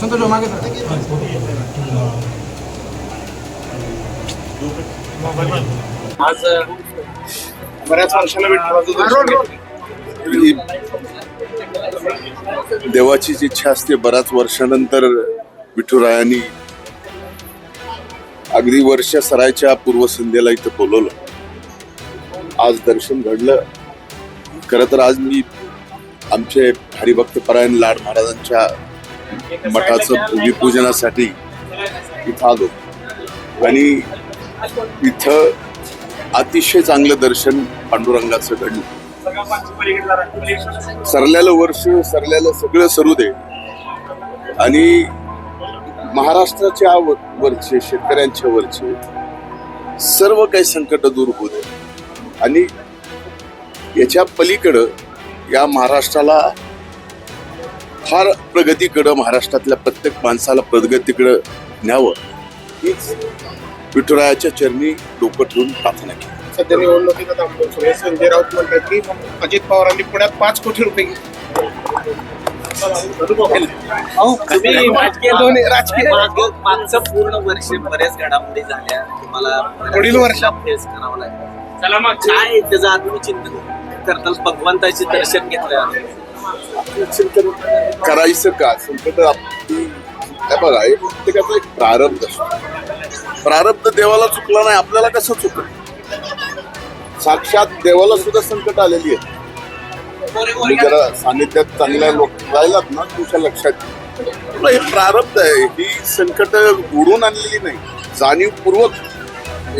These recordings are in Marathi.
संतोष मागे आज बऱ्याच वर्षाला देवाची जी इच्छा असते, बऱ्याच वर्षानंतर विठुरायांनी अगदी वर्ष सरायच्या पूर्वसंध्येला इथं बोलवलं. आज दर्शन घडलं. खरं तर आज मी आमचे हरिभक्तपरायण लाड महाराजांच्या मठाचं भूमिपूजनासाठी इथं आलो आणि इथं अतिशय चांगलं दर्शन पांडुरंगाचं घडलं. सरल्यालं वर्ष, सरल्यालं सगळं सरू दे आणि महाराष्ट्राच्या वरचे, शेतकऱ्यांच्या वरचे सर्व काही संकट दूर होऊ दे आणि याच्या पलीकडं या महाराष्ट्राला फार प्रगतीकडं, महाराष्ट्रातल्या प्रत्येक माणसाला प्रगतीकडं न्यावं हीच विठुरायाच्या चरणी डोकं ठेवून प्रार्थना केली. सध्या निवडणुकीचा दाखवून सुरू आहे. संजय राऊत म्हणतात की अजित पवारांनी पुण्यात 5 कोटी रुपये मागचं पूर्ण वर्ष बऱ्याच घडामोडी झाल्या, तुम्हाला पुढील वर्षात फेस करावं लागेल. काय त्याचं आत्म चिंतन करताना भगवंताचे दर्शन घेतलं करायचं का? संकट बघा, हे प्रत्येकाचा एक प्रारब्ध असतो. प्रारब्ध देवाला चुकला नाही, आपल्याला कसं चुकलं? साक्षात देवाला सुद्धा संकट आलेली आहे. तुम्ही जरा सानिध्यात चांगल्या लोक राहिलात ना, तुमच्या लक्षात येईल. हे प्रारब्ध आहे, ही संकट उडून आणलेली नाही. जाणीवपूर्वक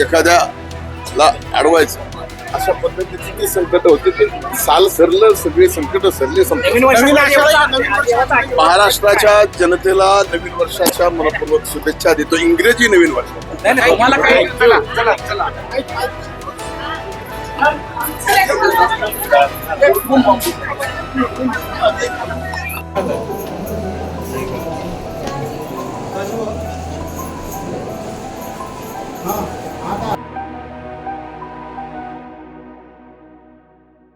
एखाद्याला अडवायचं अशा पद्धतीची ती संकट होती. ते साल सरलं, सगळे संकट सरले. महाराष्ट्राच्या जनतेला नवीन वर्षाच्या मनपूर्वक शुभेच्छा देतो. इंग्रजी नवीन वर्ष. हा